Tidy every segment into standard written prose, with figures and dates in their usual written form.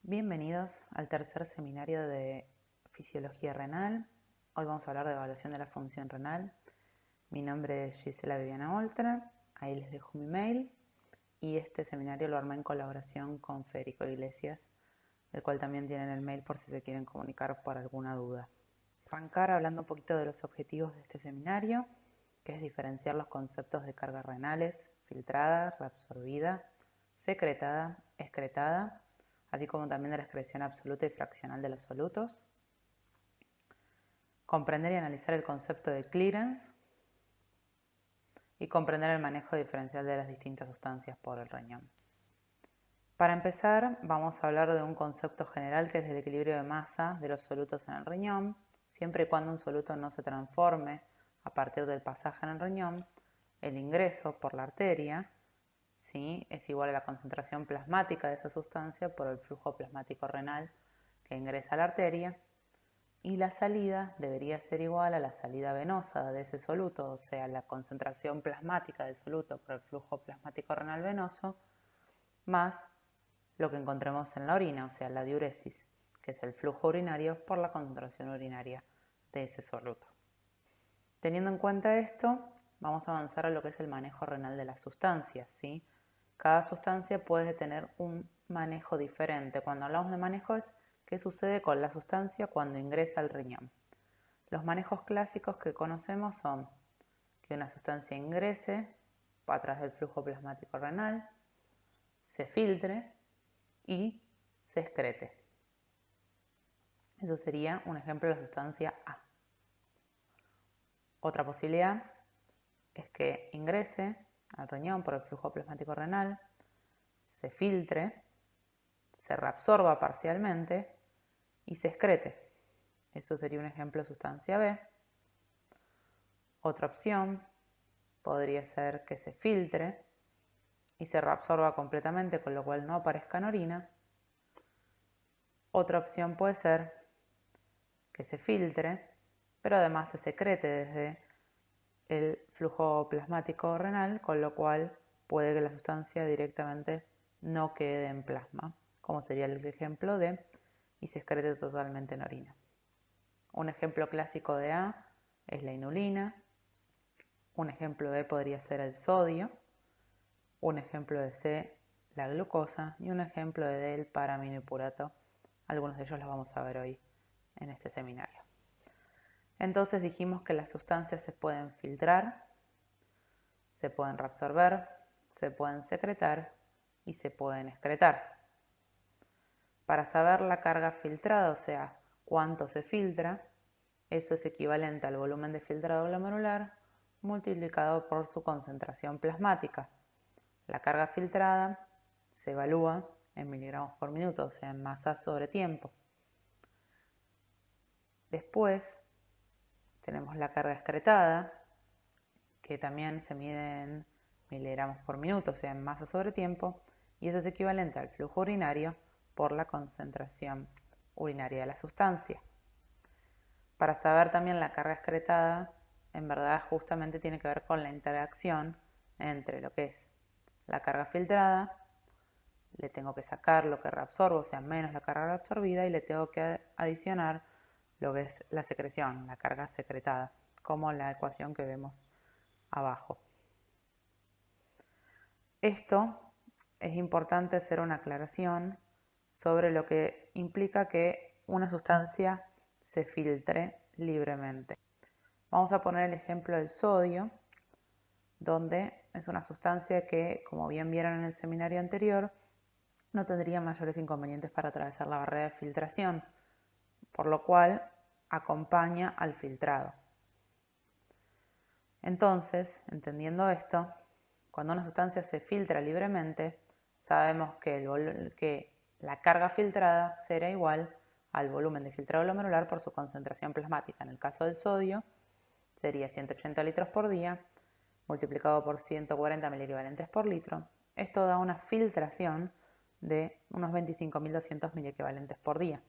Bienvenidos al tercer seminario de Fisiología Renal. Hoy vamos a hablar de evaluación de la función renal. Mi nombre es Gisela Viviana Oltra, ahí les dejo mi mail y este seminario lo armé en colaboración con Federico Iglesias, del cual también tienen el mail por si se quieren comunicar por alguna duda. Arrancar hablando un poquito de los objetivos de este seminario, que es diferenciar los conceptos de cargas renales, filtrada, reabsorbida, secretada, excretada, así como también de la excreción absoluta y fraccional de los solutos. Comprender y analizar el concepto de clearance y comprender el manejo diferencial de las distintas sustancias por el riñón. Para empezar, vamos a hablar de un concepto general que es el equilibrio de masa de los solutos en el riñón. Siempre y cuando un soluto no se transforme a partir del pasaje en el riñón, el ingreso por la arteria, ¿sí?, es igual a la concentración plasmática de esa sustancia por el flujo plasmático renal que ingresa a la arteria, y la salida debería ser igual a la salida venosa de ese soluto, o sea, la concentración plasmática del soluto por el flujo plasmático renal venoso, más lo que encontremos en la orina, o sea, la diuresis, que es el flujo urinario por la concentración urinaria de ese soluto. Teniendo en cuenta esto, vamos a avanzar a lo que es el manejo renal de las sustancias, ¿sí? Cada sustancia puede tener un manejo diferente. Cuando hablamos de manejo es qué sucede con la sustancia cuando ingresa al riñón. Los manejos clásicos que conocemos son que una sustancia ingrese a través del flujo plasmático renal, se filtre y se excrete. Eso sería un ejemplo de la sustancia A. Otra posibilidad es que ingrese al riñón por el flujo plasmático renal, se filtre, se reabsorba parcialmente y se excrete. Eso sería un ejemplo de sustancia B. Otra opción podría ser que se filtre y se reabsorba completamente, con lo cual no aparezca en orina. Otra opción puede ser que se filtre, pero además se secrete desde el flujo plasmático renal, con lo cual puede que la sustancia directamente no quede en plasma, como sería el ejemplo de y se excrete totalmente en orina. Un ejemplo clásico de A es la inulina, un ejemplo de B podría ser el sodio, un ejemplo de C la glucosa y un ejemplo de D el paraminipurato. Algunos de ellos los vamos a ver hoy en este seminario. Entonces dijimos que las sustancias se pueden filtrar, se pueden reabsorber, se pueden secretar y se pueden excretar. Para saber la carga filtrada, o sea, cuánto se filtra, eso es equivalente al volumen de filtrado glomerular multiplicado por su concentración plasmática. La carga filtrada se evalúa en miligramos por minuto, o sea, en masa sobre tiempo. Después tenemos la carga excretada, que también se mide en miligramos por minuto, o sea, en masa sobre tiempo, y eso es equivalente al flujo urinario por la concentración urinaria de la sustancia. Para saber también la carga excretada, en verdad justamente tiene que ver con la interacción entre lo que es la carga filtrada, le tengo que sacar lo que reabsorbo, o sea, menos la carga reabsorbida, y le tengo que adicionar lo que es la secreción, la carga secretada, como la ecuación que vemos abajo. Esto es importante hacer una aclaración sobre lo que implica que una sustancia se filtre libremente. Vamos a poner el ejemplo del sodio, donde es una sustancia que, como bien vieron en el seminario anterior, no tendría mayores inconvenientes para atravesar la barrera de filtración, por lo cual acompaña al filtrado. Entonces, entendiendo esto, cuando una sustancia se filtra libremente, sabemos que la carga filtrada será igual al volumen de filtrado glomerular por su concentración plasmática. En el caso del sodio, sería 180 litros por día multiplicado por 140 miliequivalentes por litro. Esto da una filtración de unos 25.200 miliequivalentes por día.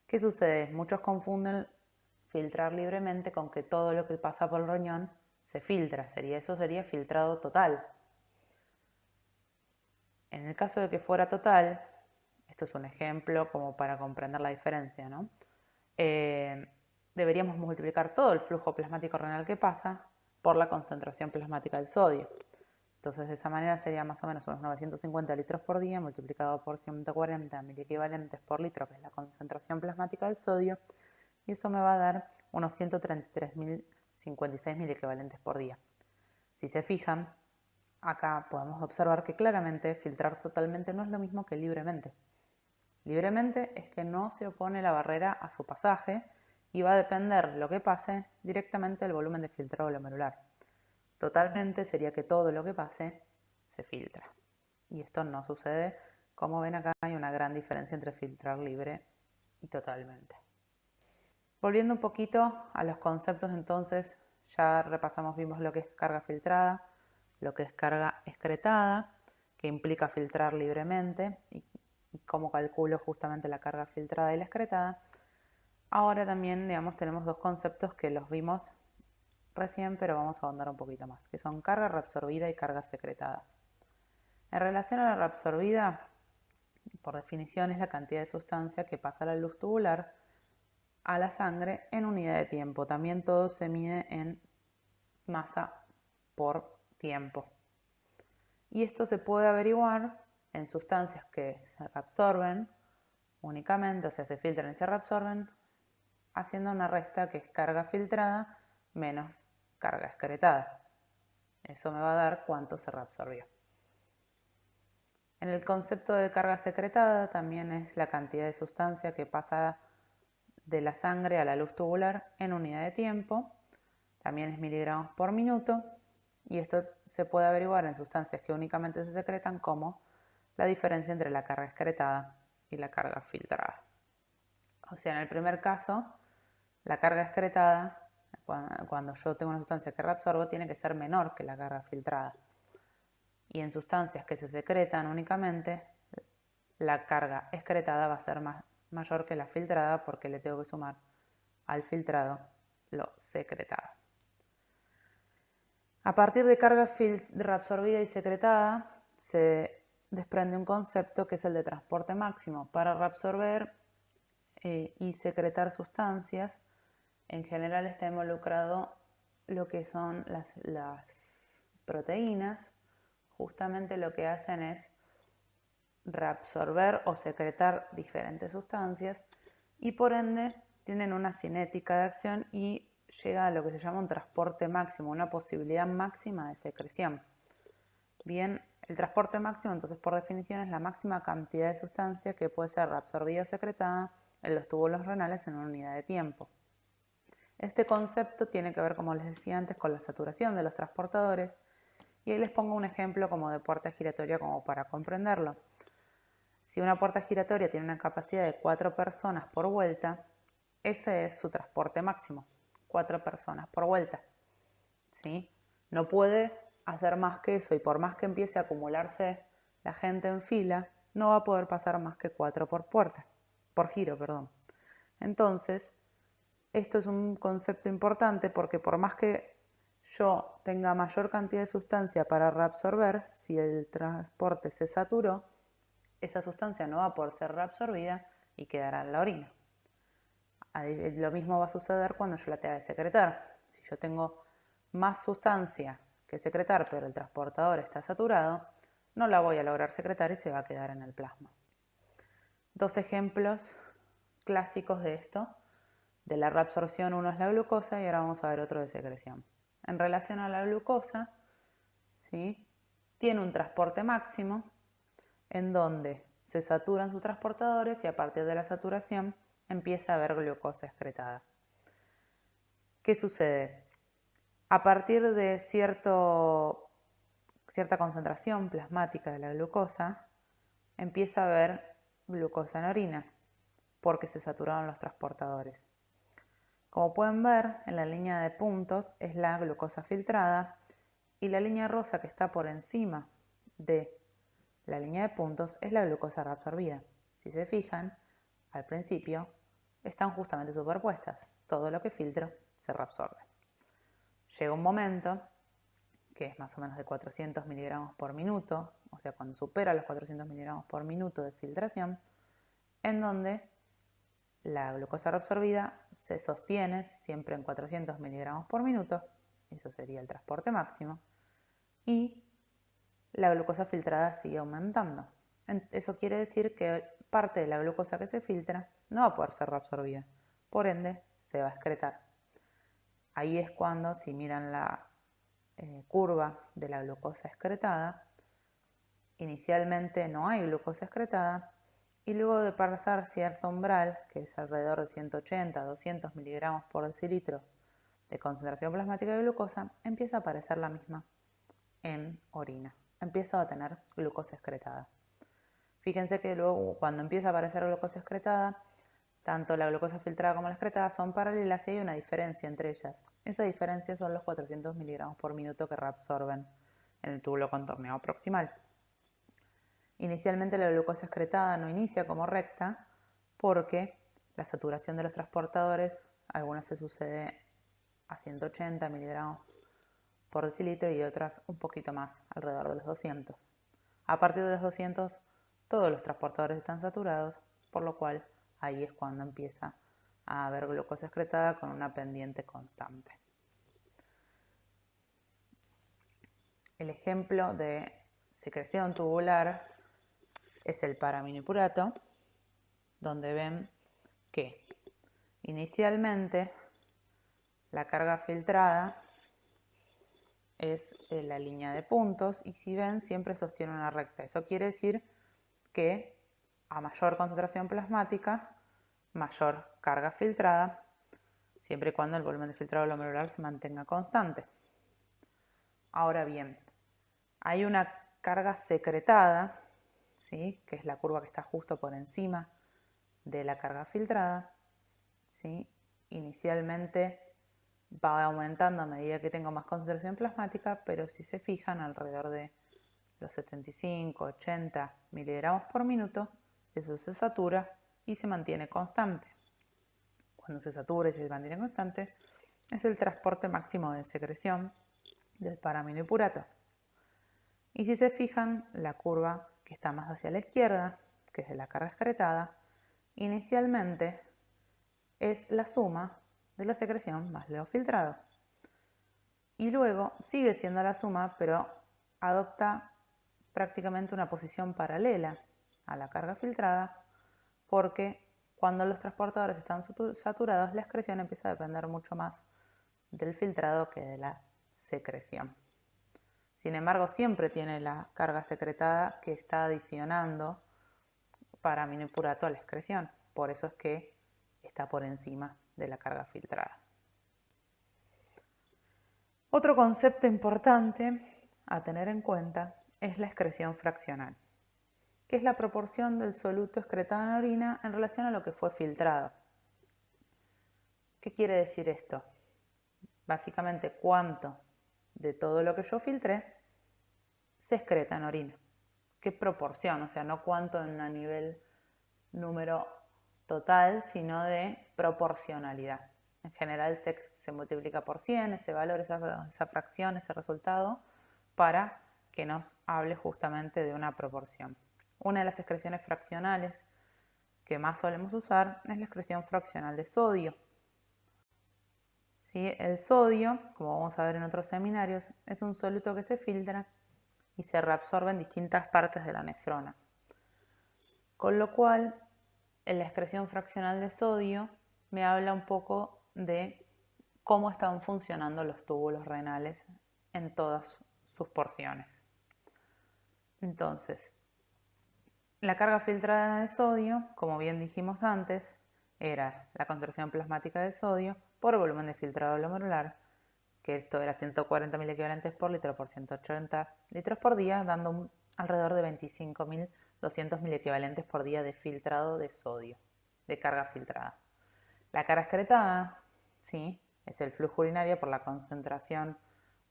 ¿Qué sucede? Muchos confunden filtrar libremente con que todo lo que pasa por el riñón se filtra. Eso sería filtrado total. En el caso de que fuera total, Esto es un ejemplo como para comprender la diferencia, ¿no? Deberíamos multiplicar todo el flujo plasmático renal que pasa por la concentración plasmática del sodio. Entonces, de esa manera sería más o menos unos 950 litros por día multiplicado por 140 miliequivalentes por litro, que es la concentración plasmática del sodio, y eso me va a dar unos 133.056 miliequivalentes por día. Si se fijan, acá podemos observar que claramente filtrar totalmente no es lo mismo que libremente. Libremente es que no se opone la barrera a su pasaje y va a depender lo que pase directamente del volumen de filtrado glomerular. Totalmente sería que todo lo que pase se filtra. Y esto no sucede. Como ven acá hay una gran diferencia entre filtrar libre y totalmente. Volviendo un poquito a los conceptos entonces, ya repasamos, vimos lo que es carga filtrada, lo que es carga excretada, que implica filtrar libremente y cómo calculo justamente la carga filtrada y la excretada. Ahora también, digamos, tenemos dos conceptos que los vimos recién, pero vamos a ahondar un poquito más, que son carga reabsorbida y carga secretada. En relación a la reabsorbida, por definición es la cantidad de sustancia que pasa a la luz tubular a la sangre en unidad de tiempo. También todo se mide en masa por tiempo. Y esto se puede averiguar en sustancias que se reabsorben únicamente, o sea, se filtran y se reabsorben, haciendo una resta que es carga filtrada menos carga excretada. Eso me va a dar cuánto se reabsorbió. En el concepto de carga secretada también es la cantidad de sustancia que pasa de la sangre a la luz tubular en unidad de tiempo. También es miligramos por minuto. Y esto se puede averiguar en sustancias que únicamente se secretan, como la diferencia entre la carga excretada y la carga filtrada. O sea, en el primer caso, la carga excretada, cuando yo tengo una sustancia que reabsorbo, tiene que ser menor que la carga filtrada. Y en sustancias que se secretan únicamente, la carga excretada va a ser mayor que la filtrada, porque le tengo que sumar al filtrado lo secretado. A partir de carga reabsorbida y secretada se desprende un concepto que es el de transporte máximo. Para reabsorber y secretar sustancias, en general está involucrado lo que son las proteínas. Justamente lo que hacen es reabsorber o secretar diferentes sustancias y por ende tienen una cinética de acción y llega a lo que se llama un transporte máximo, una posibilidad máxima de secreción. Bien, el transporte máximo entonces por definición es la máxima cantidad de sustancia que puede ser reabsorbida o secretada en los túbulos renales en una unidad de tiempo. Este concepto tiene que ver, como les decía antes, con la saturación de los transportadores, y ahí les pongo un ejemplo como de puerta giratoria como para comprenderlo. Si una puerta giratoria tiene una capacidad de 4 personas por vuelta, ese es su transporte máximo, 4 personas por vuelta. ¿Sí? No puede hacer más que eso, y por más que empiece a acumularse la gente en fila, no va a poder pasar más que 4 por giro, perdón. Entonces, esto es un concepto importante porque por más que yo tenga mayor cantidad de sustancia para reabsorber, si el transporte se saturó, esa sustancia no va a poder ser reabsorbida y quedará en la orina. Lo mismo va a suceder cuando yo la tenga que secretar. Si yo tengo más sustancia que secretar, pero el transportador está saturado, no la voy a lograr secretar y se va a quedar en el plasma. Dos ejemplos clásicos de esto, de la reabsorción, uno es la glucosa y ahora vamos a ver otro de secreción. En relación a la glucosa, ¿sí?, tiene un transporte máximo en donde se saturan sus transportadores y a partir de la saturación empieza a haber glucosa excretada. ¿Qué sucede? A partir de cierta concentración plasmática de la glucosa, empieza a haber glucosa en orina, porque se saturaron los transportadores. Como pueden ver, en la línea de puntos es la glucosa filtrada y la línea rosa que está por encima de la línea de puntos es la glucosa reabsorbida. Si se fijan, al principio están justamente superpuestas. Todo lo que filtro se reabsorbe. Llega un momento, que es más o menos de 400 miligramos por minuto, o sea, cuando supera los 400 miligramos por minuto de filtración, en donde la glucosa reabsorbida se sostiene siempre en 400 miligramos por minuto, eso sería el transporte máximo, y la glucosa filtrada sigue aumentando. Eso quiere decir que parte de la glucosa que se filtra no va a poder ser reabsorbida, por ende se va a excretar. Ahí es cuando, si miran la curva de la glucosa excretada, inicialmente no hay glucosa excretada y luego de pasar cierto umbral, que es alrededor de 180 a 200 miligramos por decilitro de concentración plasmática de glucosa, empieza a aparecer la misma en orina, empieza a tener glucosa excretada. Fíjense que luego cuando empieza a aparecer glucosa excretada, tanto la glucosa filtrada como la excretada son paralelas y hay una diferencia entre ellas. Esa diferencia son los 400 miligramos por minuto que reabsorben en el túbulo contorneado proximal. Inicialmente la glucosa excretada no inicia como recta porque la saturación de los transportadores, algunas se sucede a 180 miligramos por decilitro y otras un poquito más, alrededor de los 200. A partir de los 200 todos los transportadores están saturados, por lo cual ahí es cuando empieza a haber glucosa excretada con una pendiente constante. El ejemplo de secreción tubular es el paraminipurato, donde ven que inicialmente la carga filtrada es la línea de puntos y si ven siempre sostiene una recta. Eso quiere decir que a mayor concentración plasmática, mayor carga filtrada, siempre y cuando el volumen de filtrado glomerular se mantenga constante. Ahora bien, hay una carga secretada, ¿sí?, que es la curva que está justo por encima de la carga filtrada, ¿sí? Inicialmente va aumentando a medida que tengo más concentración plasmática, pero si se fijan alrededor de los 75, 80 miligramos por minuto, eso se satura y se mantiene constante. Cuando se satura y se mantiene constante, es el transporte máximo de secreción del paraminipurato. Y si se fijan, la curva que está más hacia la izquierda, que es de la carga excretada, inicialmente es la suma de la secreción más lo filtrado. Y luego sigue siendo la suma, pero adopta prácticamente una posición paralela a la carga filtrada, porque cuando los transportadores están saturados, la excreción empieza a depender mucho más del filtrado que de la secreción. Sin embargo, siempre tiene la carga secretada que está adicionando paraminipurato a la excreción. Por eso es que está por encima de la carga filtrada. Otro concepto importante a tener en cuenta es la excreción fraccional, que es la proporción del soluto excretado en la orina en relación a lo que fue filtrado. ¿Qué quiere decir esto? Básicamente, cuánto de todo lo que yo filtré se excreta en orina. ¿Qué proporción? O sea, no cuánto en a nivel número total, sino de proporcionalidad. En general se multiplica por 100 ese valor, esa fracción, ese resultado, para que nos hable justamente de una proporción. Una de las excreciones fraccionales que más solemos usar es la excreción fraccional de sodio. ¿Sí? El sodio, como vamos a ver en otros seminarios, es un soluto que se filtra y se reabsorbe en distintas partes de la nefrona. Con lo cual, en la excreción fraccional de sodio me habla un poco de cómo están funcionando los túbulos renales en todas sus porciones. Entonces, la carga filtrada de sodio, como bien dijimos antes, era la concentración plasmática de sodio por el volumen de filtrado glomerular, que esto era 140 mil equivalentes por litro por 180 litros por día, dando alrededor de 25.200 mil equivalentes por día de filtrado de sodio, de carga filtrada. La carga excretada, ¿sí?, es el flujo urinario por la concentración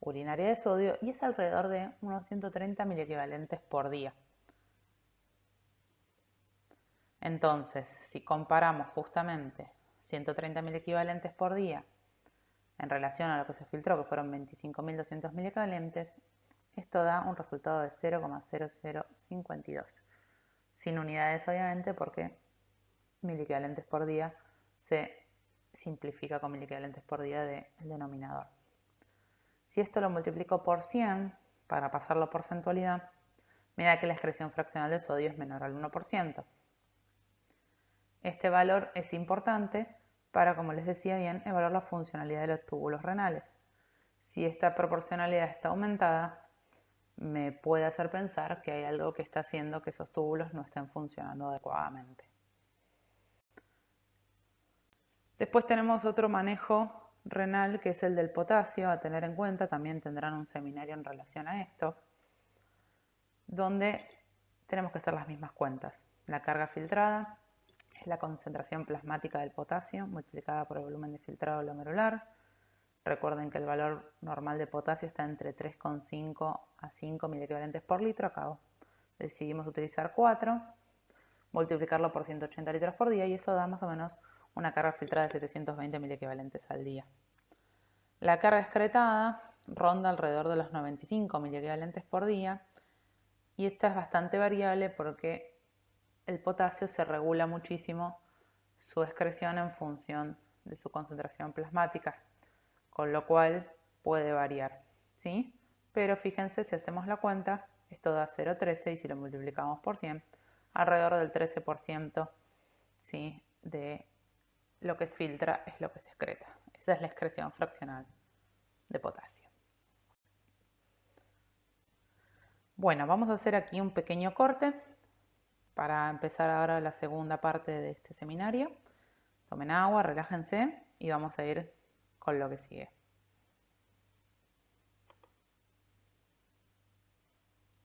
urinaria de sodio y es alrededor de unos 130 mil equivalentes por día. Entonces, si comparamos justamente 130.000 equivalentes por día en relación a lo que se filtró, que fueron 25.200.000 equivalentes, esto da un resultado de 0,0052. Sin unidades, obviamente, porque miliequivalentes por día se simplifica con miliequivalentes por día del denominador. Si esto lo multiplico por 100 para pasarlo a porcentualidad, me da que la excreción fraccional de sodio es menor al 1%. Este valor es importante para, como les decía bien, evaluar la funcionalidad de los túbulos renales. Si esta proporcionalidad está aumentada, me puede hacer pensar que hay algo que está haciendo que esos túbulos no estén funcionando adecuadamente. Después tenemos otro manejo renal que es el del potasio a tener en cuenta. También tendrán un seminario en relación a esto, donde tenemos que hacer las mismas cuentas. La carga filtrada es la concentración plasmática del potasio multiplicada por el volumen de filtrado glomerular. Recuerden que el valor normal de potasio está entre 3,5 a 5 miliequivalentes por litro. Acá decidimos utilizar 4, multiplicarlo por 180 litros por día y eso da más o menos una carga filtrada de 720 miliequivalentes al día. La carga excretada ronda alrededor de los 95 miliequivalentes por día y esta es bastante variable porque el potasio se regula muchísimo su excreción en función de su concentración plasmática, con lo cual puede variar, ¿sí? Pero fíjense, si hacemos la cuenta, esto da 0,13 y si lo multiplicamos por 100, alrededor del 13%, ¿sí?, de lo que se filtra es lo que se excreta. Esa es la excreción fraccional de potasio. Bueno, vamos a hacer aquí un pequeño corte para empezar ahora la segunda parte de este seminario. Tomen agua, relájense y vamos a ir con lo que sigue.